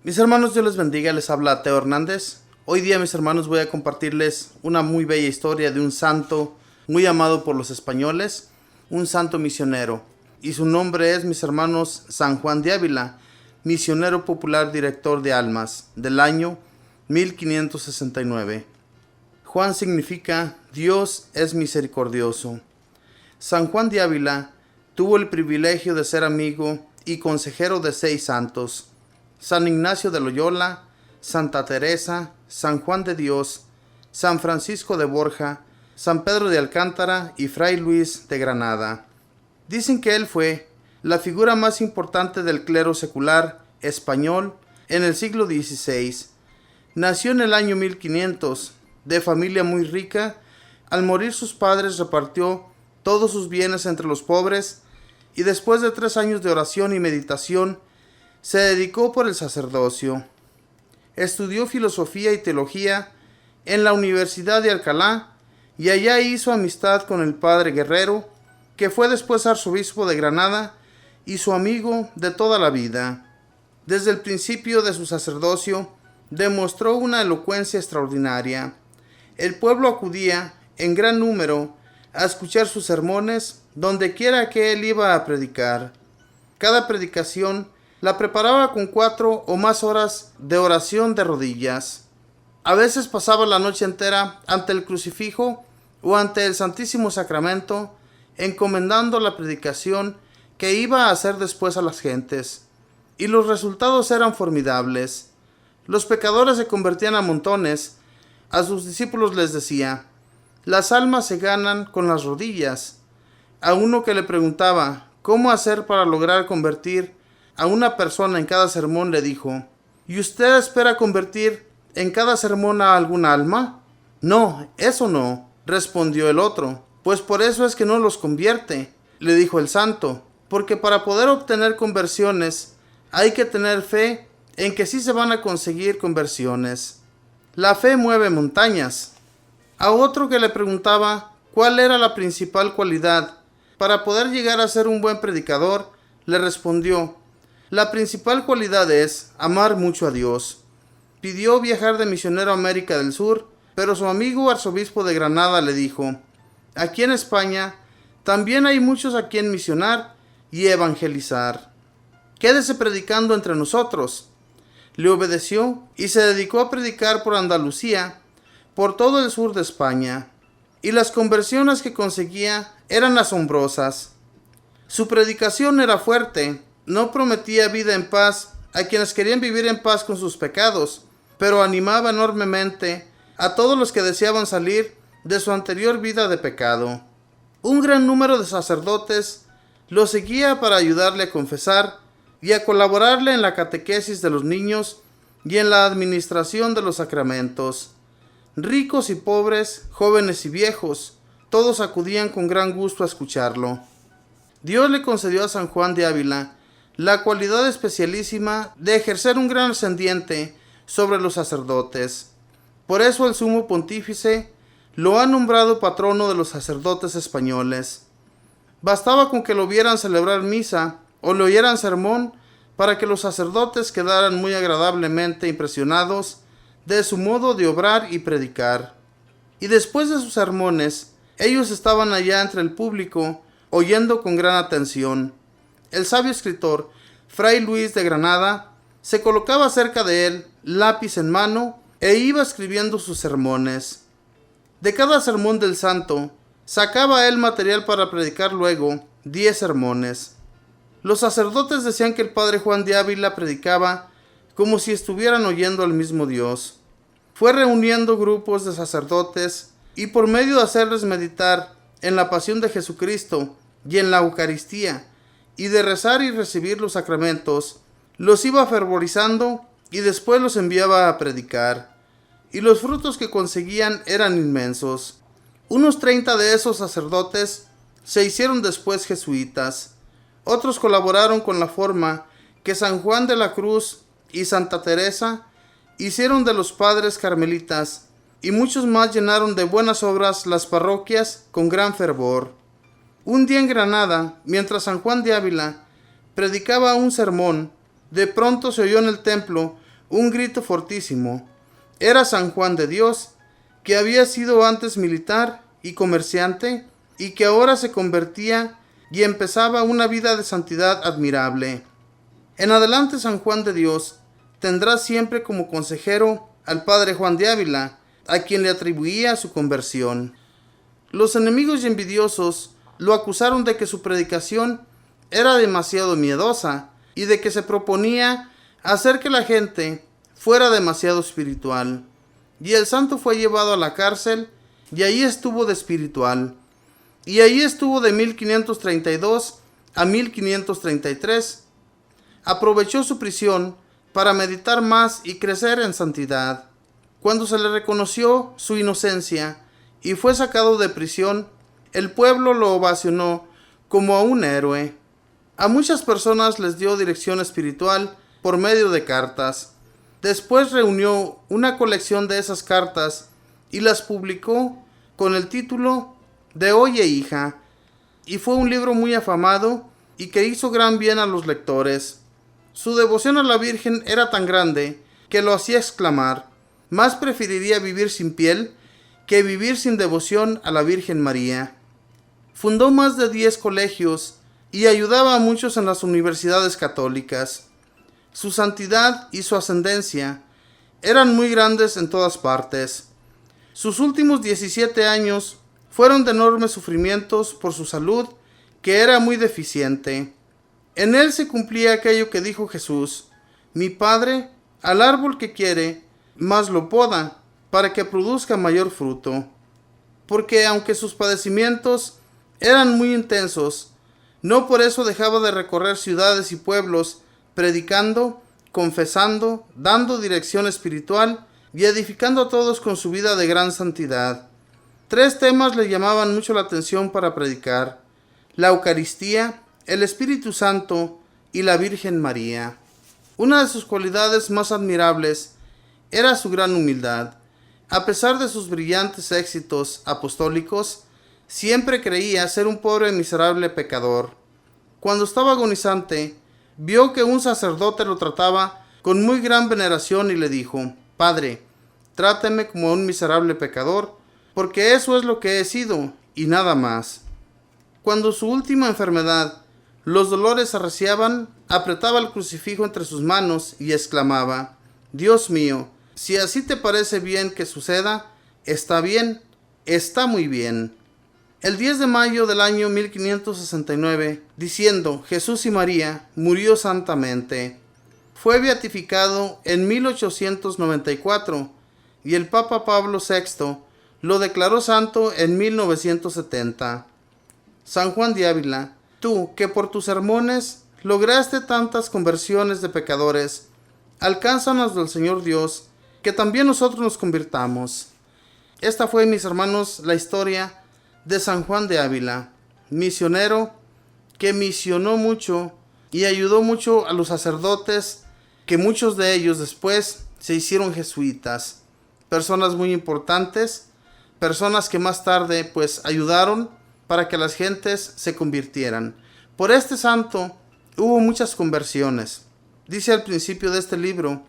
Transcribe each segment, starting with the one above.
Mis hermanos, Dios les bendiga, les habla Teo Hernández. Hoy día, mis hermanos, voy a compartirles una muy bella historia de un santo muy amado por los españoles, un santo misionero. Y su nombre es, mis hermanos, San Juan de Ávila, misionero popular director de almas, del año 1569. Juan significa Dios es misericordioso. San Juan de Ávila tuvo el privilegio de ser amigo y consejero de 6 santos: San Ignacio de Loyola, Santa Teresa, San Juan de Dios, San Francisco de Borja, San Pedro de Alcántara y Fray Luis de Granada. Dicen que él fue la figura más importante del clero secular español en el siglo XVI. Nació en el año 1500, de familia muy rica. Al morir sus padres repartió todos sus bienes entre los pobres y después de 3 años de oración y meditación, se dedicó por el sacerdocio. Estudió filosofía y teología en la Universidad de Alcalá y allá hizo amistad con el padre Guerrero, que fue después arzobispo de Granada y su amigo de toda la vida. Desde el principio de su sacerdocio demostró una elocuencia extraordinaria. El pueblo acudía en gran número a escuchar sus sermones donde quiera que él iba a predicar. Cada predicación la preparaba con 4 o más horas de oración de rodillas. A veces pasaba la noche entera ante el crucifijo o ante el Santísimo Sacramento, encomendando la predicación que iba a hacer después a las gentes. Y los resultados eran formidables. Los pecadores se convertían a montones. A sus discípulos les decía: las almas se ganan con las rodillas. A uno que le preguntaba cómo hacer para lograr convertir a una persona en cada sermón, le dijo: ¿y usted espera convertir en cada sermón a algún alma? No, eso no, respondió el otro. Pues por eso es que no los convierte, le dijo el santo, porque para poder obtener conversiones hay que tener fe en que sí se van a conseguir conversiones. La fe mueve montañas. A otro que le preguntaba cuál era la principal cualidad para poder llegar a ser un buen predicador, le respondió: la principal cualidad es amar mucho a Dios. Pidió viajar de misionero a América del Sur, pero su amigo arzobispo de Granada le dijo: aquí en España también hay muchos a quien misionar y evangelizar. Quédese predicando entre nosotros. Le obedeció y se dedicó a predicar por Andalucía, por todo el sur de España, y las conversiones que conseguía eran asombrosas. Su predicación era fuerte, no prometía vida en paz a quienes querían vivir en paz con sus pecados, pero animaba enormemente a todos los que deseaban salir de su anterior vida de pecado. Un gran número de sacerdotes lo seguía para ayudarle a confesar y a colaborarle en la catequesis de los niños y en la administración de los sacramentos. Ricos y pobres, jóvenes y viejos, todos acudían con gran gusto a escucharlo. Dios le concedió a San Juan de Ávila la cualidad especialísima de ejercer un gran ascendiente sobre los sacerdotes. Por eso el sumo pontífice lo ha nombrado patrono de los sacerdotes españoles. Bastaba con que lo vieran celebrar misa o le oyeran sermón para que los sacerdotes quedaran muy agradablemente impresionados de su modo de obrar y predicar. Y después de sus sermones, ellos estaban allá entre el público, oyendo con gran atención. El sabio escritor, Fray Luis de Granada, se colocaba cerca de él, lápiz en mano, e iba escribiendo sus sermones. De cada sermón del santo, sacaba él material para predicar luego 10 sermones. Los sacerdotes decían que el padre Juan de Ávila predicaba como si estuvieran oyendo al mismo Dios. Fue reuniendo grupos de sacerdotes y por medio de hacerles meditar en la pasión de Jesucristo y en la Eucaristía, y de rezar y recibir los sacramentos, los iba fervorizando y después los enviaba a predicar. Y los frutos que conseguían eran inmensos. Unos 30 de esos sacerdotes se hicieron después jesuitas. Otros colaboraron con la forma que San Juan de la Cruz y Santa Teresa hicieron de los padres carmelitas, y muchos más llenaron de buenas obras las parroquias con gran fervor. Un día en Granada, mientras San Juan de Ávila predicaba un sermón, de pronto se oyó en el templo un grito fortísimo. Era San Juan de Dios, que había sido antes militar y comerciante, y que ahora se convertía y empezaba una vida de santidad admirable. En adelante San Juan de Dios tendrá siempre como consejero al padre Juan de Ávila, a quien le atribuía su conversión. Los enemigos y envidiosos lo acusaron de que su predicación era demasiado miedosa y de que se proponía hacer que la gente fuera demasiado espiritual. Y el santo fue llevado a la cárcel y allí estuvo de espiritual. Y allí estuvo de 1532 a 1533. Aprovechó su prisión para meditar más y crecer en santidad. Cuando se le reconoció su inocencia y fue sacado de prisión, el pueblo lo ovacionó como a un héroe. A muchas personas les dio dirección espiritual por medio de cartas. Después reunió una colección de esas cartas y las publicó con el título de Oye, hija, y fue un libro muy afamado y que hizo gran bien a los lectores. Su devoción a la Virgen era tan grande que lo hacía exclamar: más preferiría vivir sin piel que vivir sin devoción a la Virgen María. Fundó más de 10 colegios y ayudaba a muchos en las universidades católicas. Su santidad y su ascendencia eran muy grandes en todas partes. Sus últimos 17 años fueron de enormes sufrimientos por su salud, que era muy deficiente. En él se cumplía aquello que dijo Jesús: mi Padre al árbol que quiere, más lo poda, para que produzca mayor fruto. Porque aunque sus padecimientos eran muy intensos, no por eso dejaba de recorrer ciudades y pueblos, predicando, confesando, dando dirección espiritual y edificando a todos con su vida de gran santidad. 3 temas le llamaban mucho la atención para predicar: la Eucaristía, el Espíritu Santo y la Virgen María. Una de sus cualidades más admirables era su gran humildad. A pesar de sus brillantes éxitos apostólicos, siempre creía ser un pobre y miserable pecador. Cuando estaba agonizante, vio que un sacerdote lo trataba con muy gran veneración y le dijo: Padre, tráteme como un miserable pecador, porque eso es lo que he sido y nada más. Cuando su última enfermedad, los dolores arreciaban, apretaba el crucifijo entre sus manos y exclamaba: Dios mío, si así te parece bien que suceda, está bien, está muy bien. El 10 de mayo del año 1569, diciendo Jesús y María, murió santamente. Fue beatificado en 1894 y el Papa Pablo VI lo declaró santo en 1970. San Juan de Ávila, tú que por tus sermones lograste tantas conversiones de pecadores, alcánzanos del Señor Dios, que también nosotros nos convirtamos. Esta fue, mis hermanos, la historia de San Juan de Ávila, misionero que misionó mucho y ayudó mucho a los sacerdotes, que muchos de ellos después se hicieron jesuitas. Personas muy importantes, personas que más tarde pues ayudaron para que las gentes se convirtieran. Por este santo hubo muchas conversiones. Dice al principio de este libro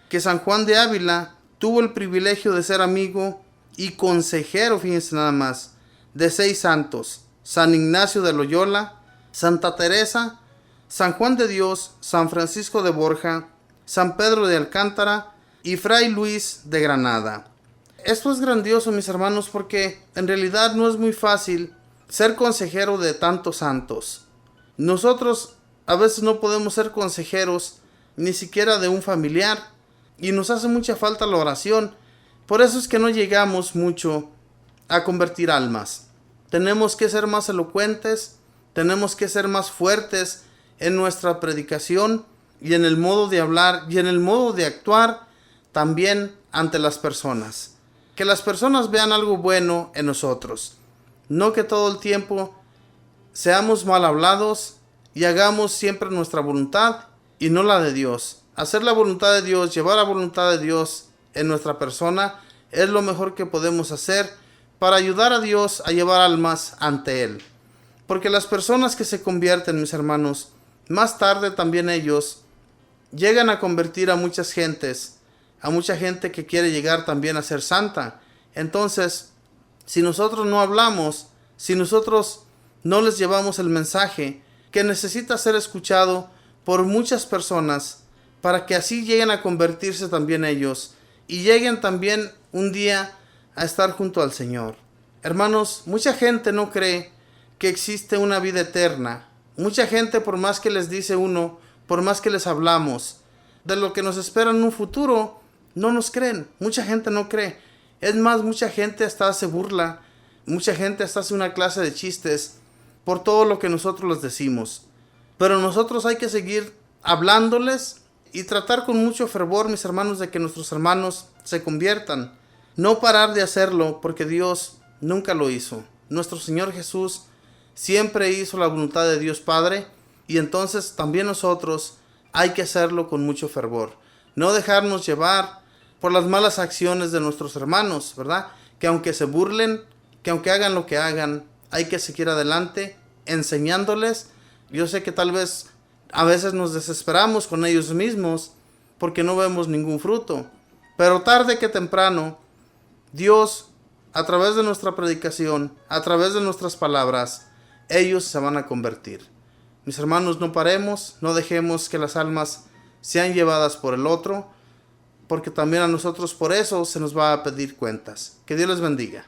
que San Juan de Ávila tuvo el privilegio de ser amigo y consejero, fíjense nada más, de 6 santos: San Ignacio de Loyola, Santa Teresa, San Juan de Dios, San Francisco de Borja, San Pedro de Alcántara y Fray Luis de Granada. Esto es grandioso, mis hermanos, porque en realidad no es muy fácil ser consejero de tantos santos. Nosotros a veces no podemos ser consejeros ni siquiera de un familiar, y nos hace mucha falta la oración. Por eso es que no llegamos mucho a convertir almas. Tenemos que ser más elocuentes, tenemos que ser más fuertes en nuestra predicación y en el modo de hablar y en el modo de actuar también ante las personas. Que las personas vean algo bueno en nosotros, no que todo el tiempo seamos mal hablados y hagamos siempre nuestra voluntad y no la de Dios. Hacer la voluntad de Dios, llevar la voluntad de Dios en nuestra persona es lo mejor que podemos hacer para ayudar a Dios a llevar almas ante Él. Porque las personas que se convierten, mis hermanos, más tarde también ellos llegan a convertir a muchas gentes, a mucha gente que quiere llegar también a ser santa. Entonces, si nosotros no hablamos, si nosotros no les llevamos el mensaje que necesita ser escuchado por muchas personas, para que así lleguen a convertirse también ellos y lleguen también un día a estar junto al Señor. Hermanos, mucha gente no cree que existe una vida eterna. Mucha gente, por más que les dice uno, por más que les hablamos de lo que nos espera en un futuro, no nos creen. Mucha gente no cree. Es más, mucha gente hasta se burla, mucha gente hasta hace una clase de chistes por todo lo que nosotros les decimos. Pero nosotros hay que seguir hablándoles y tratar con mucho fervor, mis hermanos, de que nuestros hermanos se conviertan. No parar de hacerlo, porque Dios nunca lo hizo. Nuestro Señor Jesús siempre hizo la voluntad de Dios Padre, y entonces también nosotros hay que hacerlo con mucho fervor. No dejarnos llevar por las malas acciones de nuestros hermanos, ¿verdad? Que aunque se burlen, que aunque hagan lo que hagan, hay que seguir adelante enseñándoles. Yo sé que tal vez a veces nos desesperamos con ellos mismos porque no vemos ningún fruto, pero tarde que temprano Dios, a través de nuestra predicación, a través de nuestras palabras, ellos se van a convertir. Mis hermanos, no paremos, no dejemos que las almas sean llevadas por el otro, porque también a nosotros por eso se nos va a pedir cuentas. Que Dios les bendiga.